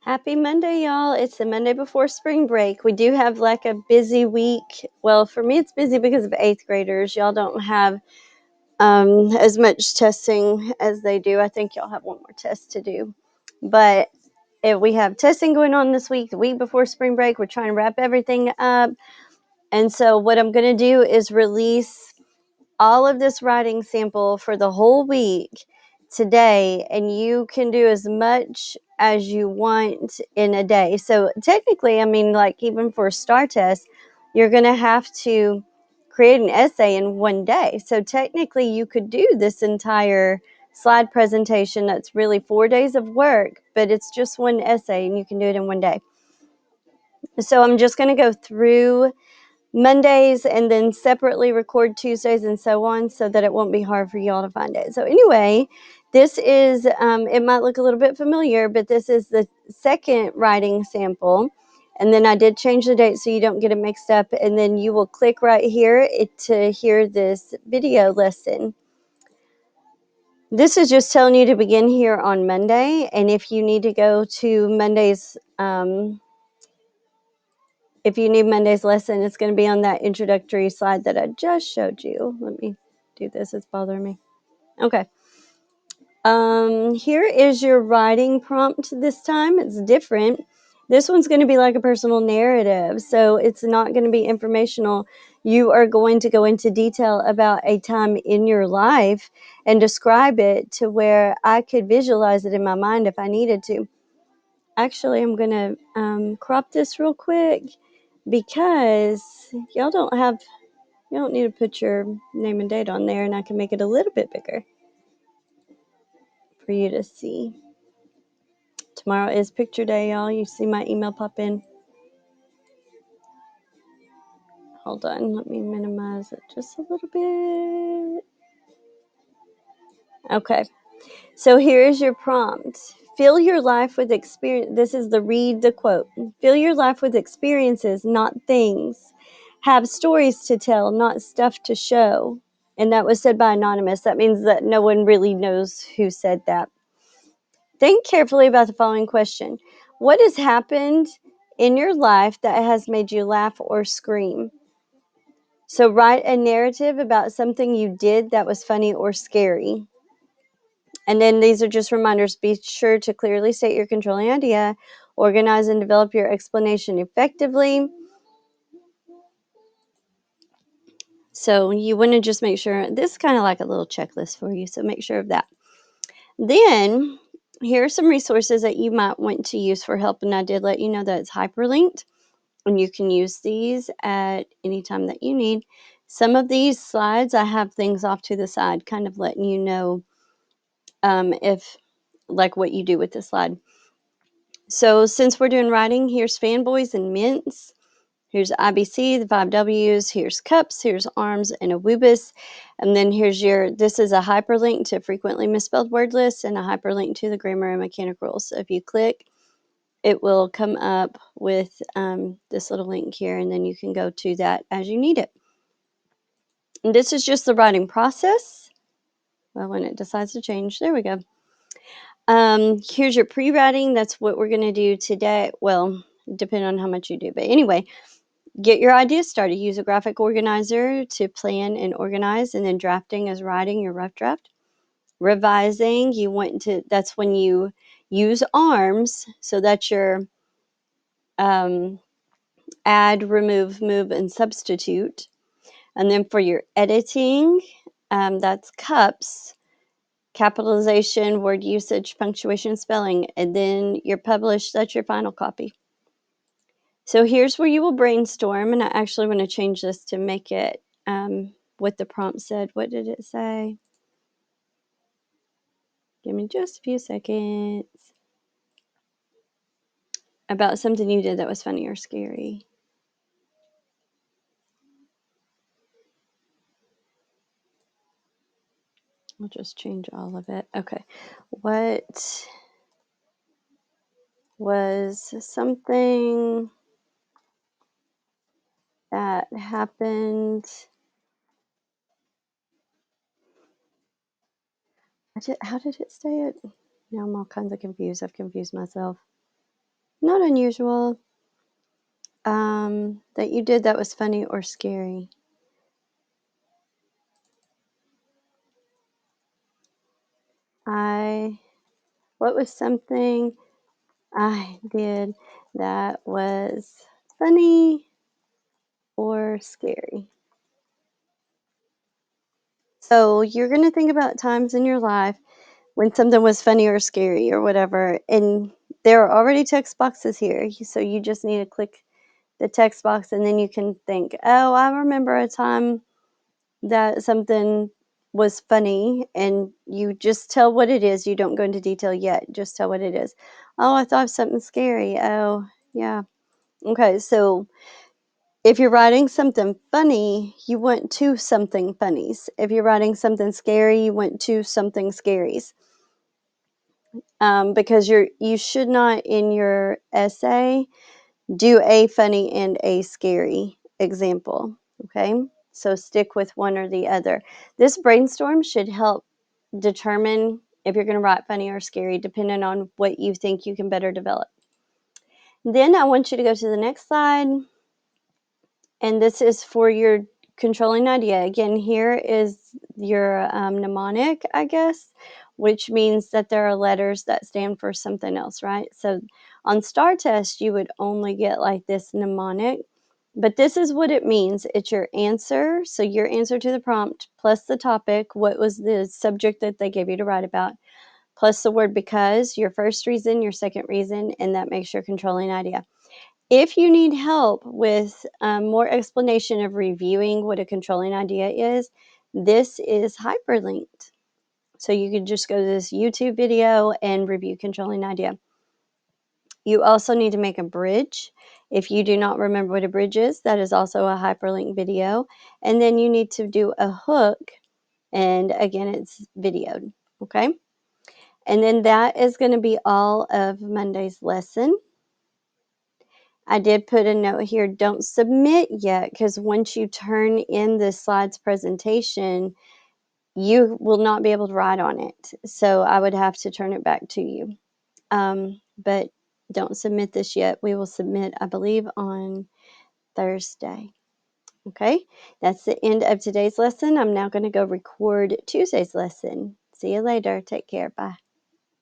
Happy Monday, y'all. It's the Monday before spring break. We do have like a busy week. Well, for me, it's busy because of 8th graders. Y'all don't have as much testing as they do. I think y'all have one more test to do. But we have testing going on this week, the week before spring break. We're trying to wrap everything up. And so what I'm going to do is release all of this writing sample for the whole week today, and you can do as much as you want in a day. So technically, I mean, like even for a STAR test, you're going to have to create an essay in one day. So technically, you could do this entire slide presentation. That's really 4 days of work, but it's just one essay, and you can do it in one day. So I'm just going to go through Mondays and then separately record Tuesdays and so on, so that it won't be hard for y'all to find it. So anyway, this is, it might look a little bit familiar, but this is the second writing sample. And then I did change the date so you don't get it mixed up. And then you will click right here to hear this video lesson. This is just telling you to begin here on Monday. And if you need to go to Monday's, if you need Monday's lesson, it's going to be on that introductory slide that I just showed you. Let me do this. It's bothering me. Okay. Here is your writing prompt this time. It's different. This one's going to be like a personal narrative, so it's not going to be informational. You are going to go into detail about a time in your life and describe it to where I could visualize it in my mind if I needed to. Actually, I'm going to crop this real quick because you don't need to put your name and date on there, and I can make it a little bit bigger for you to see. Tomorrow is picture day, y'all. You see my email pop in. Hold on, let me minimize it just a little bit. Okay, so here is your prompt. Fill your life with experience. This is read the quote. Fill your life with experiences, not things. Have stories to tell, not stuff to show. And that was said by Anonymous. That means that no one really knows who said that. Think carefully about the following question. What has happened in your life that has made you laugh or scream? So write a narrative about something you did that was funny or scary. And then these are just reminders. Be sure to clearly state your controlling idea, organize and develop your explanation effectively. So you want to just make sure, this is kind of like a little checklist for you, so make sure of that. Then here are some resources that you might want to use for help, and I did let you know that it's hyperlinked, and you can use these at any time that you need. Some of these slides, I have things off to the side, kind of letting you know if, like, what you do with the slide. So since we're doing writing, here's fanboys and mints. Here's IBC, the 5 W's. Here's cups, here's arms, and a woobus. And then here's this is a hyperlink to frequently misspelled word lists and a hyperlink to the grammar and mechanic rules. So if you click, it will come up with this little link here, and then you can go to that as you need it. And this is just the writing process. Well, when it decides to change, there we go. Here's your pre-writing. That's what we're going to do today. Well, depending on how much you do. But anyway, get your ideas started. Use a graphic organizer to plan and organize, and then drafting is writing your rough draft. Revising, that's when you use arms. So that's your add, remove, move, and substitute. And then for your editing, that's cups, capitalization, word usage, punctuation, spelling. And then your publish, that's your final copy. So here's where you will brainstorm, and I actually want to change this to make it what the prompt said. What did it say? Give me just a few seconds. About something you did that was funny or scary. I'll just change all of it. Okay. What was something that happened? How did it say it? Now I'm all kinds of confused. I've confused myself. Not unusual. That you did that was funny or scary. I What was something I did that was funny or scary? So you're going to think about times in your life when something was funny or scary or whatever. And there are already text boxes here. So you just need to click the text box and then you can think, oh, I remember a time that something was funny, and you just tell what it is. You don't go into detail yet. Just tell what it is. Oh, I thought of something scary. Oh, yeah. Okay. So if you're writing something funny, you want two something funnies. If you're writing something scary, you want two something scaries. Because you should not in your essay do a funny and a scary example. Okay, so stick with one or the other. This brainstorm should help determine if you're going to write funny or scary, depending on what you think you can better develop. Then I want you to go to the next slide. And this is for your controlling idea. Again, here is your mnemonic, I guess, which means that there are letters that stand for something else, right? So on STAR test, you would only get like this mnemonic, but this is what it means. It's your answer. So your answer to the prompt plus the topic, what was the subject that they gave you to write about, plus the word because, your first reason, your second reason, and that makes your controlling idea. If you need help with more explanation of reviewing what a controlling idea is, this is hyperlinked. So you can just go to this YouTube video and review controlling idea. You also need to make a bridge. If you do not remember what a bridge is, that is also a hyperlink video. And then you need to do a hook. And again, it's videoed. Okay. And then that is going to be all of Monday's lesson. I did put a note here, don't submit yet, because once you turn in the slides presentation, you will not be able to write on it. So I would have to turn it back to you. But don't submit this yet. We will submit, I believe, on Thursday. Okay, that's the end of today's lesson. I'm now going to go record Tuesday's lesson. See you later. Take care. Bye.